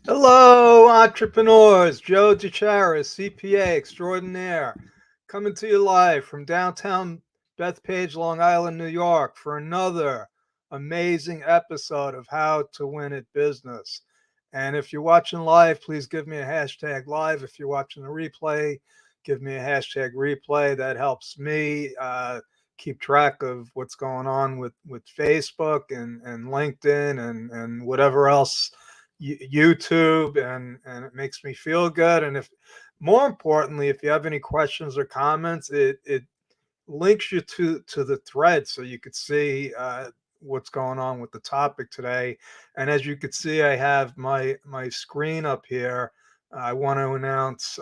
Hello, entrepreneurs. Joe DeCharis, CPA extraordinaire, coming to you live from downtown Bethpage, Long Island, New York, for another amazing episode of How to Win at Business. And if you're watching live, please give me a hashtag live. If you're watching the replay, give me a hashtag replay. That helps me keep track of what's going on with Facebook and LinkedIn and whatever else, YouTube, and it makes me feel good. And if more importantly, if you have any questions or comments, it links you to the thread so you could see what's going on with the topic today. And as you could see, I have my screen up here. I want to announce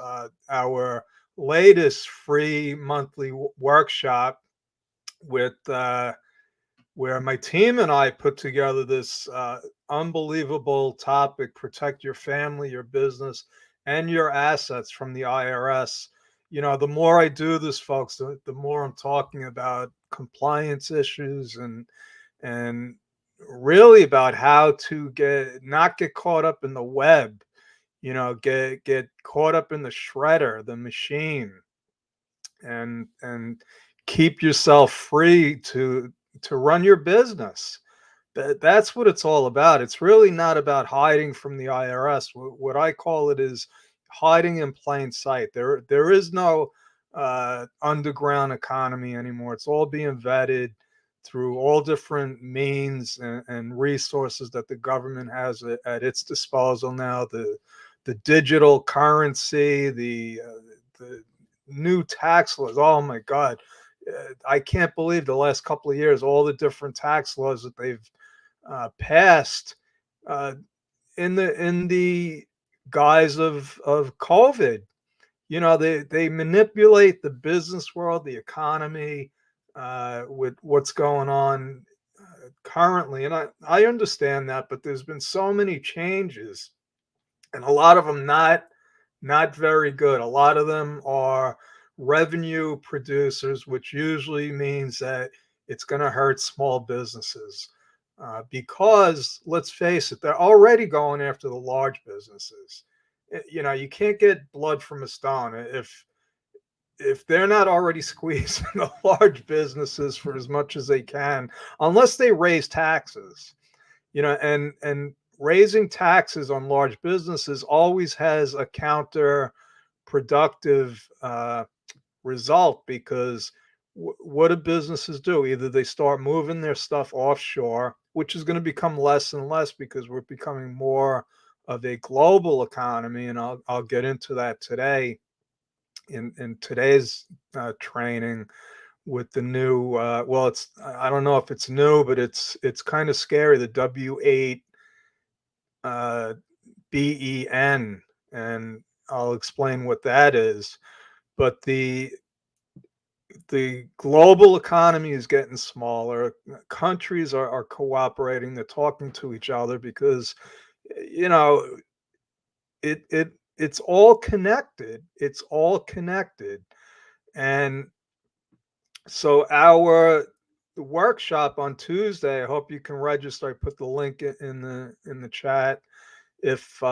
our latest free monthly workshop with where my team and I put together this unbelievable topic: protect your family, your business, and your assets from the IRS. You know, the more I do this, folks, the more I'm talking about compliance issues and really about how to not get caught up in the web. You know, get caught up in the shredder, the machine, and keep yourself free to run your business. That's what it's all about. It's really not about hiding from the IRS. What I call it is hiding in plain sight. There is no underground economy anymore. It's all being vetted through all different means and resources that the government has at its disposal now. The digital currency, the new tax laws. Oh my God. I can't believe the last couple of years, all the different tax laws that they've passed uh, in the guise of COVID. You know, they manipulate the business world, the economy, with what's going on currently, and I understand that, but there's been so many changes, and a lot of them not very good. A lot of them are revenue producers, which usually means that it's going to hurt small businesses. Because let's face it, they're already going after the large businesses. You know, you can't get blood from a stone if they're not already squeezing the large businesses for as much as they can, unless they raise taxes. You know, and raising taxes on large businesses always has a counterproductive result, because what do businesses do? Either they start moving their stuff offshore, which is going to become less and less because we're becoming more of a global economy, and I'll get into that today in today's training with the new well, it's, I don't know if it's new, but it's kind of scary, the W8 uh, BEN, and I'll explain what that is. But the global economy is getting smaller. Countries are cooperating. They're talking to each other because, you know, it's all connected. It's all connected. And so our workshop on Tuesday, I hope you can register. I put the link in the chat. If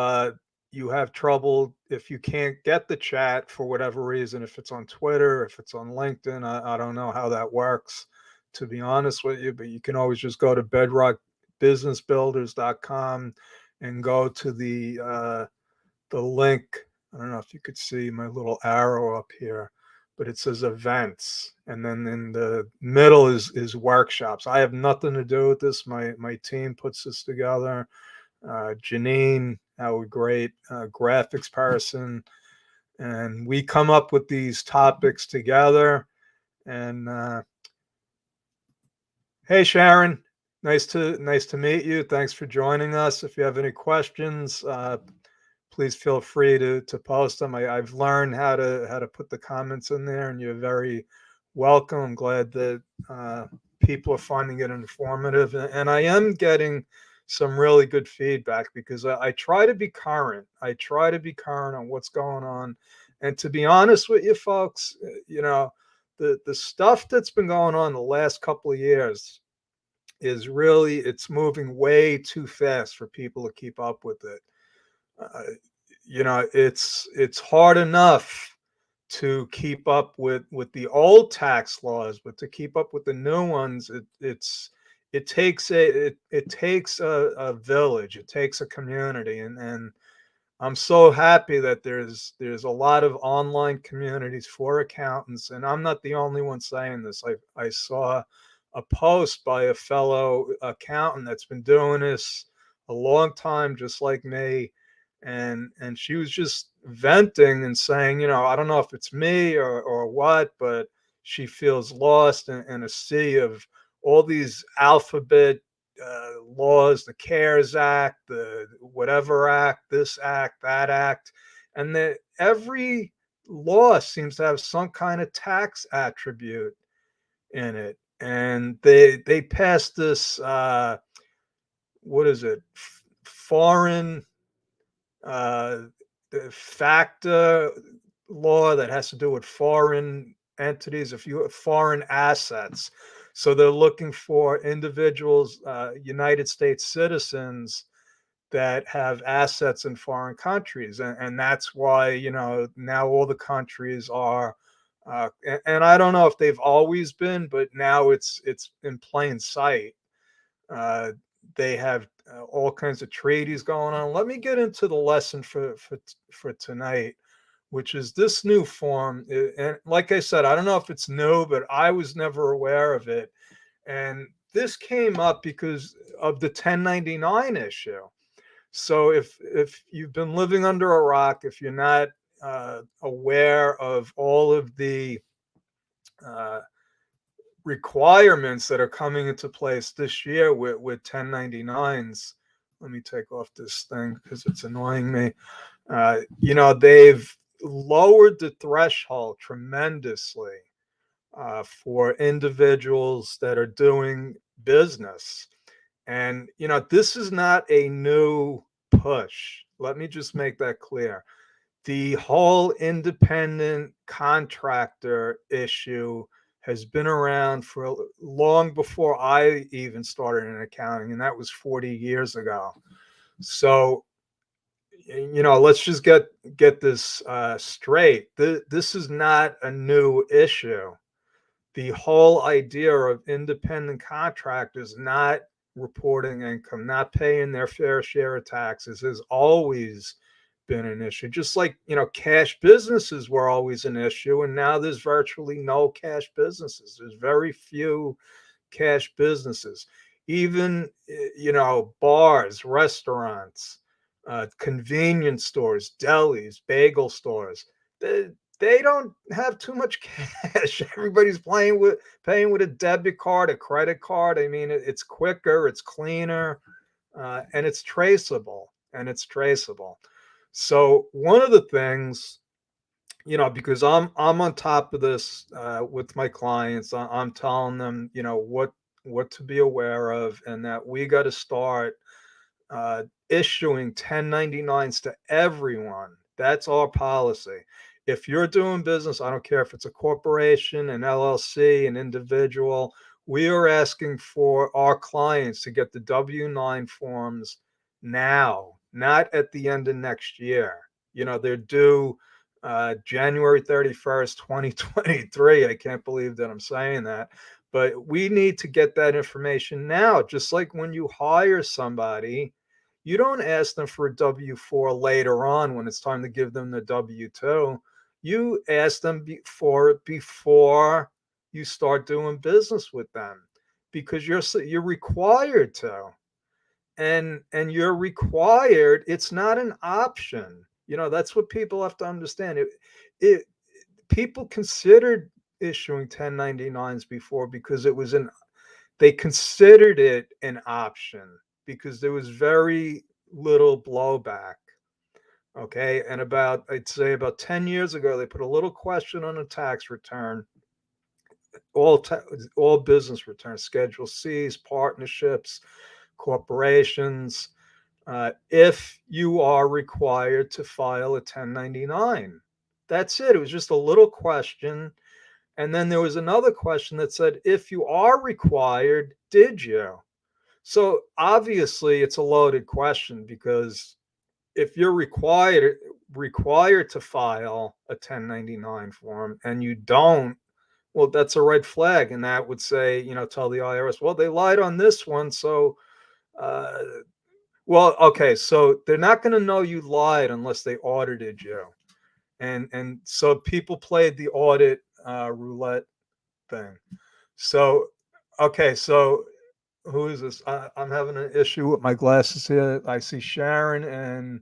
you have trouble, if you can't get the chat for whatever reason, if it's on Twitter, if it's on LinkedIn, I don't know how that works, to be honest with you, but you can always just go to bedrockbusinessbuilders.com and go to the link. I don't know if you could see my little arrow up here, but it says events, and then in the middle is workshops. I have nothing to do with this. My team puts this together. Janine, our great graphics person, and we come up with these topics together. And hey, Sharon, nice to meet you. Thanks for joining us. If you have any questions, please feel free to post them. I've learned how to put the comments in there, and you're very welcome. I'm glad that people are finding it informative, and I am getting some really good feedback because I try to be current. I try to be current on what's going on, and to be honest with you, folks, you know, the stuff that's been going on the last couple of years is really, it's moving way too fast for people to keep up with it. Uh, it's hard enough to keep up with the old tax laws, but to keep up with the new ones, it takes a village, it takes a community, and I'm so happy that there's a lot of online communities for accountants, and I'm not the only one saying this. I saw a post by a fellow accountant that's been doing this a long time, just like me, and she was just venting and saying, I don't know if it's me or what, but she feels lost in a sea of all these alphabet laws, the CARES Act, the whatever act, this act, that act, and that every law seems to have some kind of tax attribute in it. And they passed this what is it? Foreign uh, the FACTA law that has to do with foreign entities, if you have foreign assets. So they're looking for individuals, United States citizens that have assets in foreign countries, and that's why now all the countries are. And I don't know if they've always been, but now it's in plain sight. Uh, they have all kinds of treaties going on. Let me get into the lesson for tonight, which is this new form. And like I said, I don't know if it's new, but I was never aware of it. And this came up because of the 1099 issue. So if you've been living under a rock, if you're not aware of all of the uh, requirements that are coming into place this year with 1099s. Let me take off this thing because it's annoying me. They've lowered the threshold tremendously for individuals that are doing business. And, this is not a new push. Let me just make that clear. The whole independent contractor issue has been around for long before I even started in accounting, and that was 40 years ago. So, let's just get this straight. This is not a new issue. The whole idea of independent contractors not reporting income, not paying their fair share of taxes has always been an issue. Just like, cash businesses were always an issue, and now there's virtually no cash businesses. There's very few cash businesses. Even, bars, restaurants, convenience stores, delis, bagel stores. They don't have too much cash. Everybody's paying with a debit card, a credit card. I mean, it's quicker, it's cleaner, and it's traceable. So one of the things, because I'm on top of this with my clients, I'm telling them, what to be aware of, and that we got to start issuing 1099s to everyone. That's our policy. If you're doing business, I don't care if it's a corporation, an LLC, an individual, we are asking for our clients to get the W-9 forms now, not at the end of next year. They're due January 31st, 2023. I can't believe that I'm saying that. But we need to get that information now. Just like when you hire somebody, you don't ask them for a W-4 later on when it's time to give them the W-2. You ask them for it before you start doing business with them, because you're required to. And you're required, it's not an option. That's what people have to understand. It people considered issuing 1099s before because they considered it an option because there was very little blowback. Okay. And I'd say about 10 years ago, they put a little question on a tax return, all, ta- all business returns, Schedule Cs, partnerships, corporations, if you are required to file a 1099. That's it. It was just a little question. And then there was another question that said, if you are required, did you? So obviously, it's a loaded question because if you're required to file a 1099 form and you don't, well, that's a red flag, and that would say, tell the IRS, well, they lied on this one, so uh, well, okay, so they're not going to know you lied unless they audited you, and so people played the audit roulette thing. So, okay, so who is this? I'm having an issue with my glasses here. I see Sharon and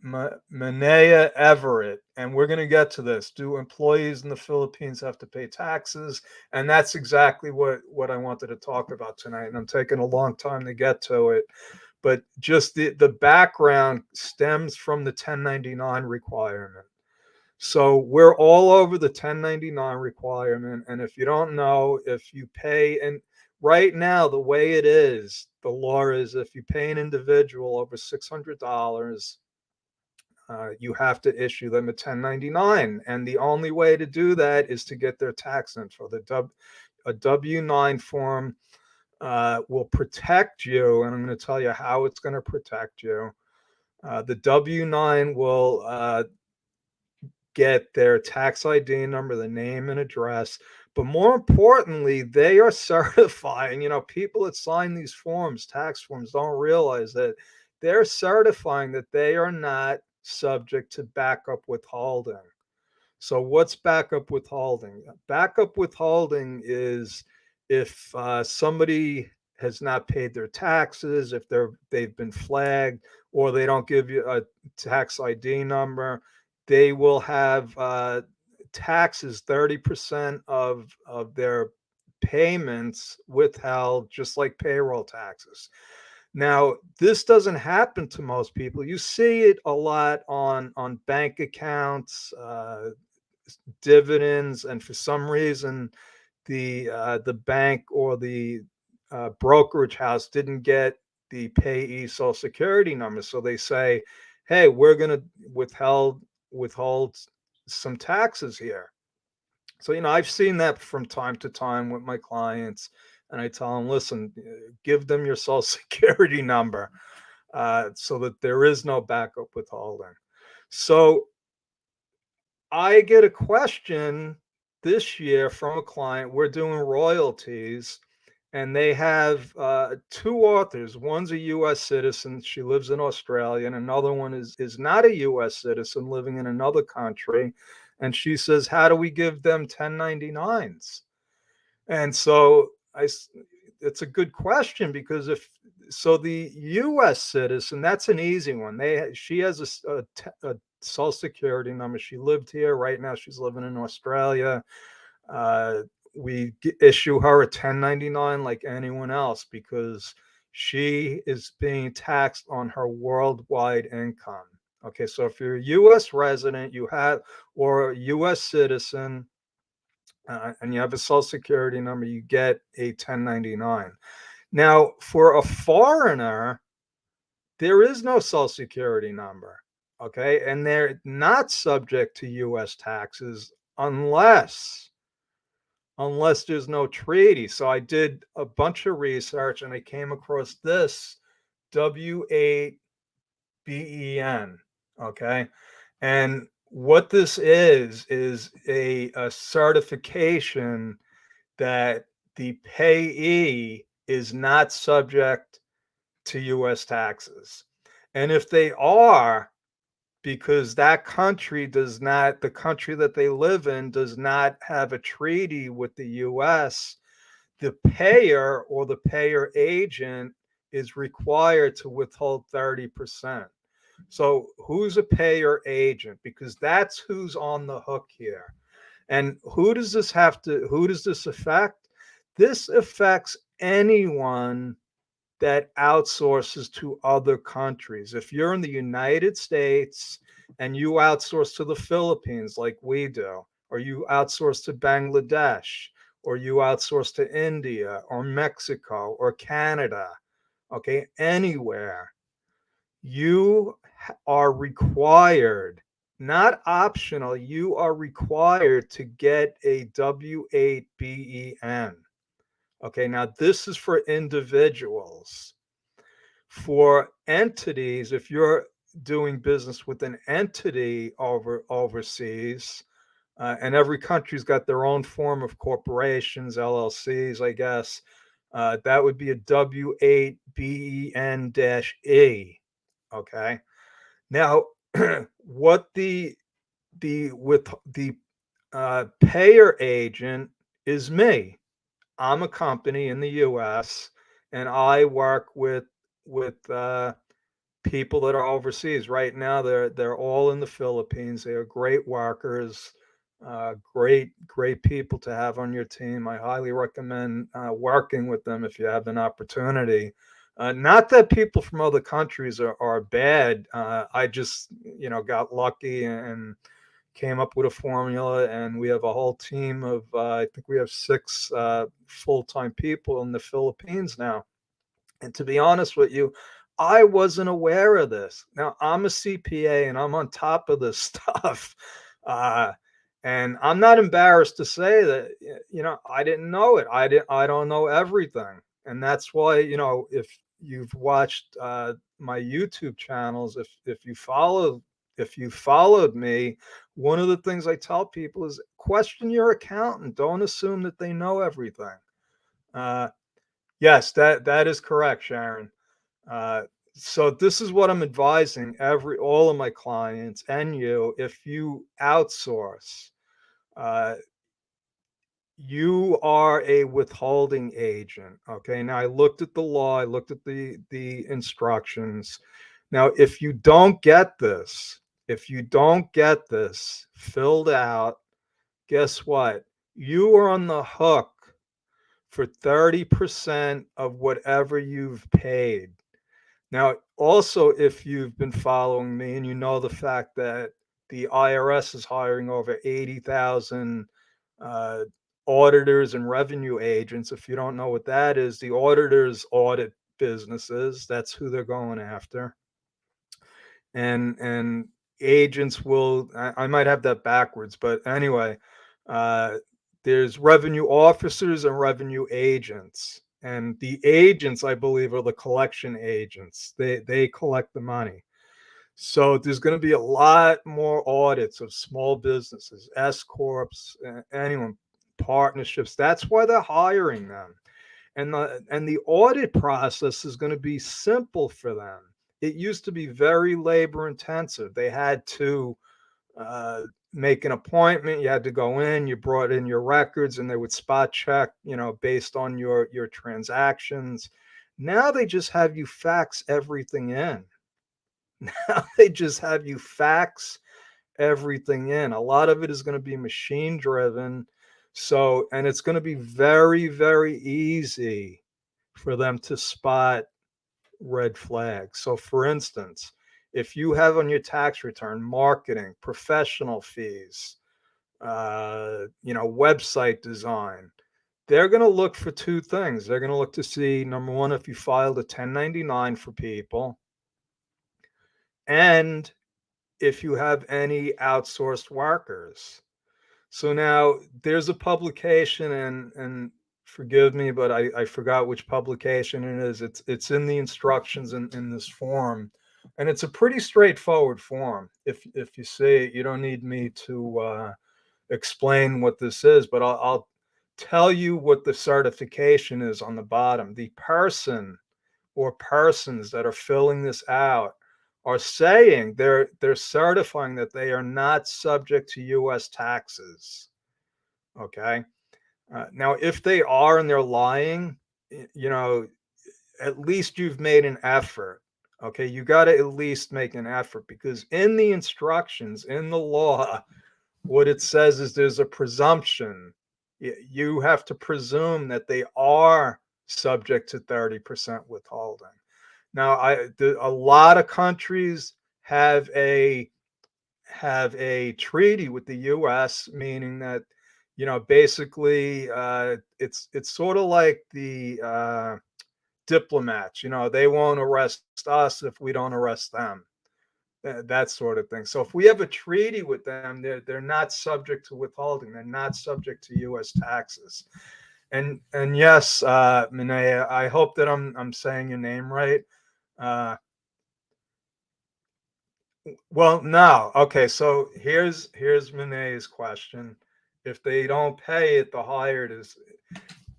Manea Everett, and we're going to get to this. Do employees in the Philippines have to pay taxes? And that's exactly what I wanted to talk about tonight. And I'm taking a long time to get to it, but just the background stems from the 1099 requirement. So we're all over the 1099 requirement, and if you don't know, if you pay, and right now the way it is, the law is if you pay an individual over $600, you have to issue them a 1099, and the only way to do that is to get their tax info. A W-9 form will protect you, and I'm going to tell you how it's going to protect you. The W-9 will get their tax ID number, the name and address, but more importantly, they are certifying. People that sign these forms, tax forms, don't realize that they're certifying that they are not subject to backup withholding. So what's backup withholding? Backup withholding is if somebody has not paid their taxes, if they've been flagged, or they don't give you a tax ID number, they will have taxes, 30% of their payments withheld, just like payroll taxes. Now, this doesn't happen to most people. You see it a lot on bank accounts, dividends, and for some reason, the bank or the brokerage house didn't get the payee social security number, so they say, "Hey, we're going to withhold some taxes here." So I've seen that from time to time with my clients, and I tell them, "Listen, give them your social security number so that there is no backup withholding." So I get a question this year from a client. We're doing royalties, and they have two authors. One's a U.S. citizen. She lives in Australia, and another one is not a U.S. citizen living in another country. And she says, "How do we give them 1099s?" And so it's a good question, because if so, the U.S. citizen, that's an easy one. She has a social security number. She lived here. Right now, she's living in Australia. Uh, we issue her a 1099 like anyone else, because she is being taxed on her worldwide income. Okay, so if you're a U.S. resident, or a U.S. citizen, and you have a social security number, you get a 1099. Now, for a foreigner, there is no social security number. Okay, and they're not subject to U.S. taxes unless there's no treaty. So I did a bunch of research, and I came across this W8BEN. Okay, and what this is a certification that the payee is not subject to U.S. taxes. And if they are, because the country that they live in does not have a treaty with the US, the payer or the payer agent is required to withhold 30%. So who's a payer agent? Because that's who's on the hook here. And who does this affect? This affects anyone that outsources to other countries. If you're in the United States and you outsource to the Philippines like we do, or you outsource to Bangladesh, or you outsource to India or Mexico or Canada, okay, anywhere, you are required, not optional, you are required to get a W8BEN. Okay, now this is for individuals. For entities, if you're doing business with an entity overseas, and every country's got their own form of corporations, LLCs, I guess. That would be a W8BEN-E. Okay. Now, what the payer agent is me. I'm a company in the U.S. and I work with people that are overseas. Right now, they're all in the Philippines. They are great workers, great people to have on your team. I highly recommend working with them if you have an opportunity. Not that people from other countries are bad. I just got lucky and came up with a formula, and we have a whole team of I think we have 6 full-time people in the Philippines now. And to be honest with you, I wasn't aware of this. Now, I'm a CPA and I'm on top of this stuff. Uh, and I'm not embarrassed to say that, I didn't know it. I don't know everything. And that's why, if you've watched my YouTube channels, if you followed me, one of the things I tell people is question your accountant. Don't assume that they know everything. Uh, yes, that is correct, Sharon. Uh, so this is what I'm advising all of my clients and you. If you outsource, uh, you are a withholding agent. Okay. Now I looked at the law. I looked at the instructions. Now, if you don't get this filled out, guess what? You are on the hook for 30% of whatever you've paid. Now, also, if you've been following me and you know the fact that the IRS is hiring over 80,000 uh, auditors and revenue agents, if you don't know what that is, the auditors audit businesses. That's who they're going after. And agents will, I might have that backwards, but anyway, uh, there's revenue officers and revenue agents. And the agents, I believe, are the collection agents. They collect the money. So there's going to be a lot more audits of small businesses, S corps, anyone, partnerships. That's why they're hiring them. And the audit process is going to be simple for them. It used to be very labor intensive. They had to uh, make an appointment. You had to go in. You brought in your records, and they would spot check, based on your transactions. Now they just have you fax everything in. Now they just have you fax everything in. A lot of it is going to be machine driven. So, and it's going to be very, very easy for them to spot red flags. So, for instance, if you have on your tax return marketing, professional fees, website design, they're going to look for 2 things. They're going to look to see, number one, if you filed a 1099 for people, and if you have any outsourced workers. So now there's a publication, and forgive me, but I forgot which publication it is. It's in the instructions in this form, and it's a pretty straightforward form. If you see it, you don't need me to explain what this is, but I'll tell you what the certification is on the bottom. The person or persons that are filling this out are saying they're certifying that they are not subject to U.S. taxes. Okay. Now, if they are and they're lying, at least you've made an effort. Okay. You got to at least make an effort, because in the instructions, in the law, what it says is there's a presumption. You have to presume that they are subject to 30% withholding. Now, a lot of countries have a treaty with the U.S., meaning that basically it's sort of like the diplomats. They won't arrest us if we don't arrest them. That sort of thing. So if we have a treaty with them, they're not subject to withholding. They're not subject to U.S. taxes. And yes, Minaya, I hope that I'm saying your name right. Uh, well, no. Okay, so here's Monet's question. If they don't pay it, the higher it is.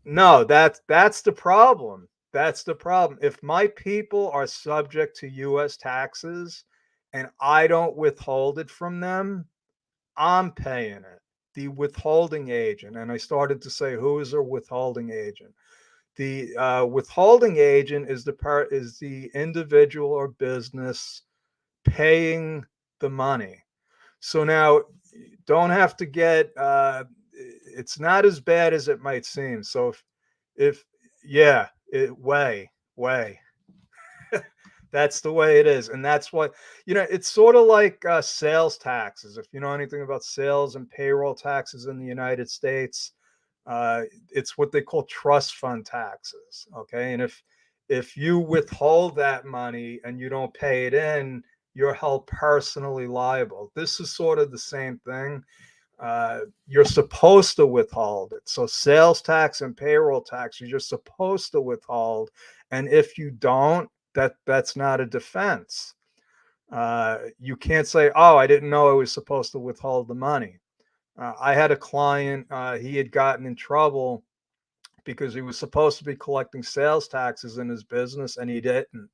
No, that's the problem. That's the problem. If my people are subject to US taxes and I don't withhold it from them, I'm paying it. The withholding agent, and I started to say, who is a withholding agent? The withholding agent is the individual or business paying the money. So now don't have to get it's not as bad as it might seem. So if yeah, way. That's the way it is. And that's why, it's sort of like sales taxes. If you know anything about sales and payroll taxes in the United States, uh, it's what they call trust fund taxes. Okay. And if you withhold that money and you don't pay it in, you're held personally liable. This is sort of the same thing. You're supposed to withhold it. So sales tax and payroll taxes, you're supposed to withhold. And if you don't, that's not a defense. You can't say, "Oh, I didn't know I was supposed to withhold the money." I had a client; he had gotten in trouble because he was supposed to be collecting sales taxes in his business, and he didn't.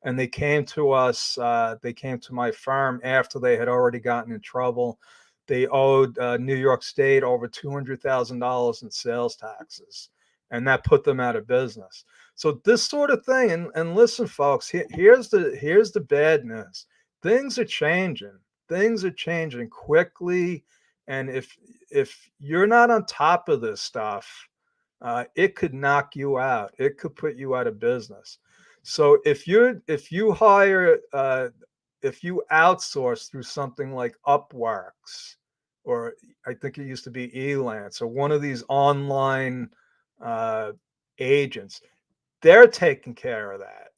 And they came to us. They came to my firm after they had already gotten in trouble. They owed New York State over $200,000 in sales taxes, and that put them out of business. So this sort of thing, and listen, folks, here's the bad news. Things are changing. Things are changing quickly, and if you're not on top of this stuff, it could knock you out. It could put you out of business. So if you hire if you outsource through something like Upworks, or I think it used to be Elance, or one of these online uh, agents, they're taking care of that.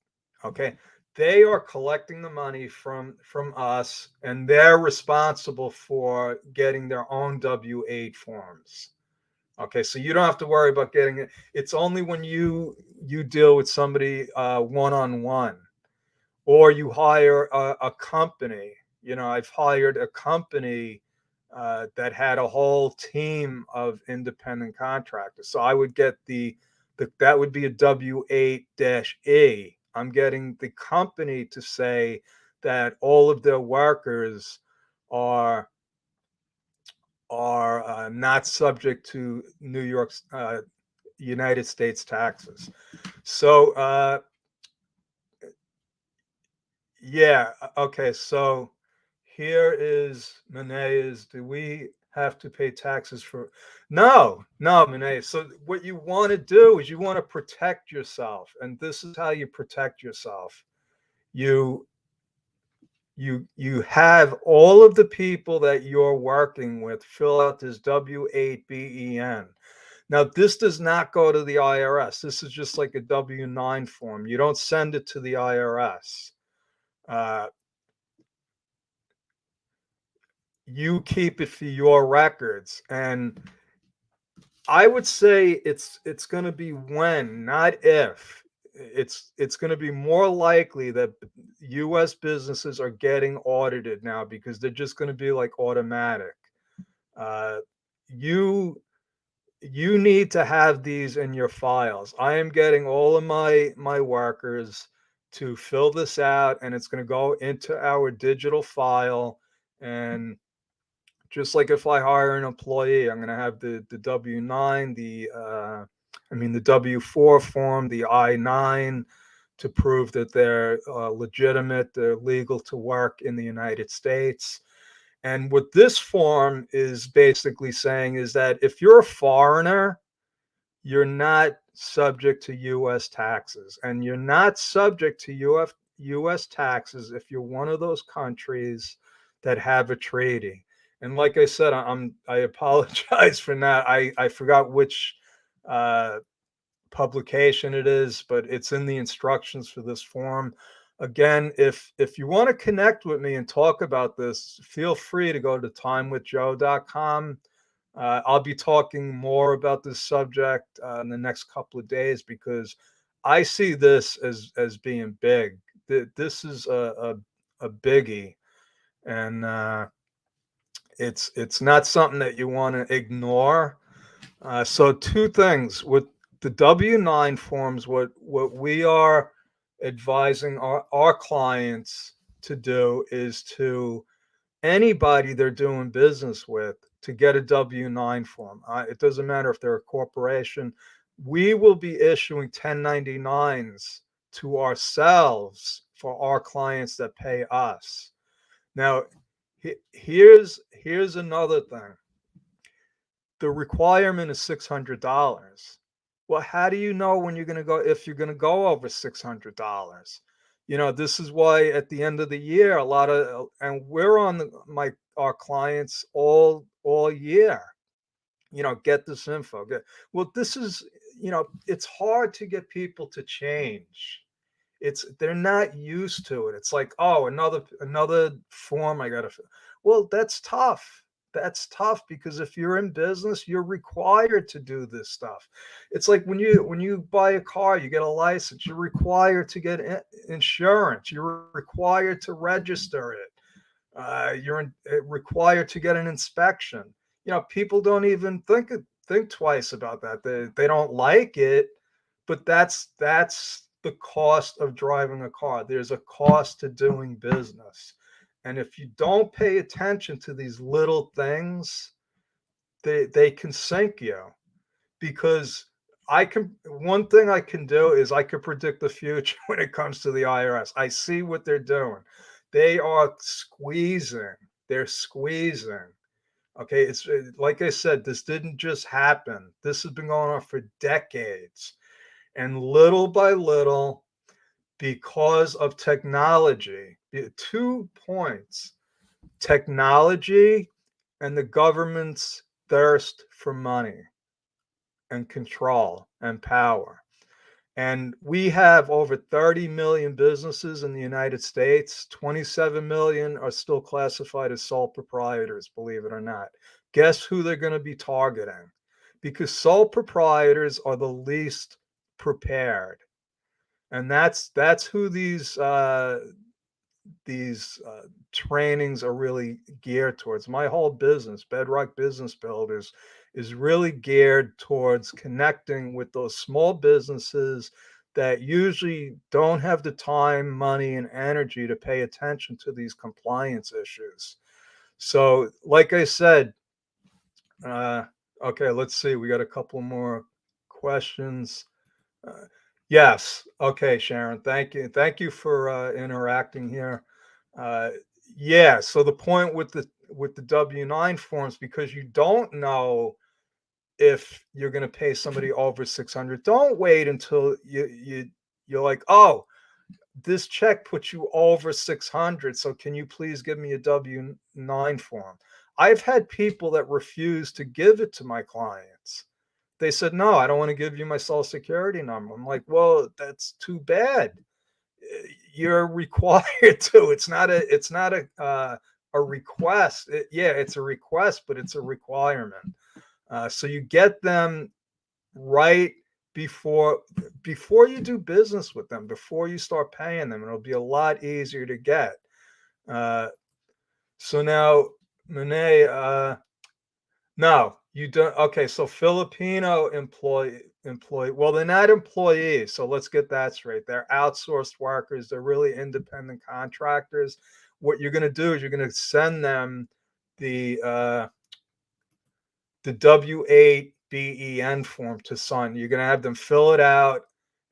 Okay, they are collecting the money from us, and they're responsible for getting their own W-8 forms. Okay, so you don't have to worry about getting it. It's only when you deal with somebody one on one, or you hire a company. I've hired a company that had a whole team of independent contractors. So I would get that would be a W-8-E. I'm getting the company to say that all of their workers are not subject to New York's United States taxes. So yeah, okay. So here is Monet. Do we have to pay taxes for? No, no, Monet. So what you want to do is you want to protect yourself, and this is how you protect yourself. You you have all of the people that you're working with fill out this W-8-BEN. Now, this does not go to the IRS. This is just like a W-9 form. You don't send it to the IRS. Uh, you keep it for your records. And I would say it's going to be when, not if. It's going to be more likely that U.S. businesses are getting audited now because they're just going to be like automatic. Uh, you you need to have these in your files. I am getting all of my workers to fill this out, and it's going to go into our digital file. And just like if I hire an employee, I'm going to have the W-9, the W-4 form, the I-9, to prove that they're legitimate, they're legal to work in the United States. And what this form is basically saying is that if you're a foreigner, you're not subject to US taxes. And you're not subject to US taxes if you're one of those countries that have a treaty. And like I said, I apologize for that. I forgot which uh, publication it is, but it's in the instructions for this form. Again, if you want to connect with me and talk about this, feel free to go to timewithjoe.com. I'll be talking more about this subject in the next couple of days because I see this as being big. This is a biggie, and it's not something that you want to ignore. So two things with the W-9 forms. What we are advising our clients to do is to anybody they're doing business with to get a W-9 form. It doesn't matter if they're a corporation. We will be issuing 1099s to ourselves for our clients that pay us. Now, here's another thing. The requirement is $600. Well, how do you know when you're going to go if you're going to go over $600? This is why at the end of the year, a lot of and we're on our clients all year. Get this info. Well, this is it's hard to get people to change. They're not used to it. It's like, oh, another form I gotta. Well, that's tough. That's tough because if you're in business, you're required to do this stuff. It's like when you buy a car, you get a license. You're required to get insurance. You're required to register it. Required to get an inspection. People don't even think twice about that. They don't like it, but that's the cost of driving a car. There's a cost to doing business. And if you don't pay attention to these little things, they can sink you. Because one thing I can do is I can predict the future when it comes to the IRS. I see what they're doing. They are squeezing. They're squeezing. Okay, it's like I said, this didn't just happen. This has been going on for decades. And little by little, because of technology, 2 points: technology and the government's thirst for money and control and power. And we have over 30 million businesses in the United States. 27 million are still classified as sole proprietors, believe it or not. Guess who they're going to be targeting? Because sole proprietors are the least prepared. And that's who these trainings are really geared towards. My whole business, Bedrock Business Builders, is really geared towards connecting with those small businesses that usually don't have the time, money, and energy to pay attention to these compliance issues. So, like I said, okay, let's see. We got a couple more questions. Uh, yes. Okay, Sharon. Thank you. Thank you for interacting here. Uh, yeah. So the point with the W-9 forms, because you don't know if you're going to pay somebody over 600. Don't wait until you're like, oh, this check puts you over 600. So can you please give me a W-9 form? I've had people that refuse to give it to my clients. They said, no, I don't want to give you my social security number. I'm like, well, that's too bad. You're required to. It's not a request. Yeah, it's a request, but it's a requirement. So you get them right before you do business with them, before you start paying them. It'll be a lot easier to get. So now, Monet, no, you don't. Okay, so Filipino employee. Well, they're not employees, so let's get that straight. They're outsourced workers. They're really independent contractors. What you're going to do is you're going to send them the W-8 BEN form to sign. You're going to have them fill it out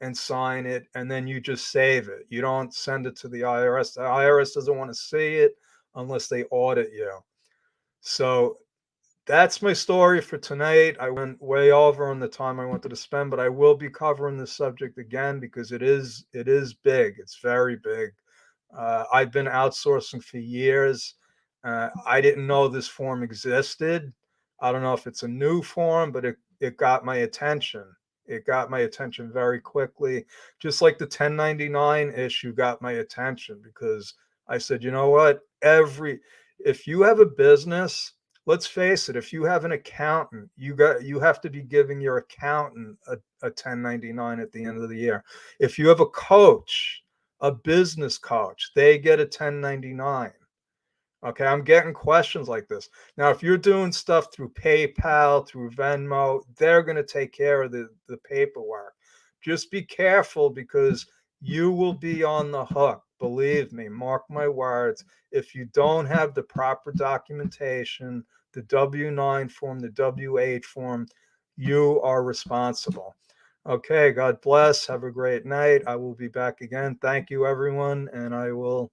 and sign it, and then you just save it. You don't send it to the IRS. The IRS doesn't want to see it unless they audit you. So that's my story for tonight. I went way over on the time I wanted to spend, but I will be covering this subject again because it is big. It's very big. I've been outsourcing for years. I didn't know this form existed. I don't know if it's a new form, but it got my attention. It got my attention very quickly, just like the 1099 issue got my attention, because I said, you know what? If you have a business, let's face it, if you have an accountant, you have to be giving your accountant a 1099 at the end of the year. If you have a coach, A business coach, they get a 1099. Okay, I'm getting questions like this. Now, if you're doing stuff through PayPal, through Venmo, they're going to take care of the paperwork. Just be careful because you will be on the hook. Believe me, mark my words. If you don't have the proper documentation, the W-9 form, the W-8 form, you are responsible. Okay, God bless. Have a great night. I will be back again. Thank you, everyone, and I will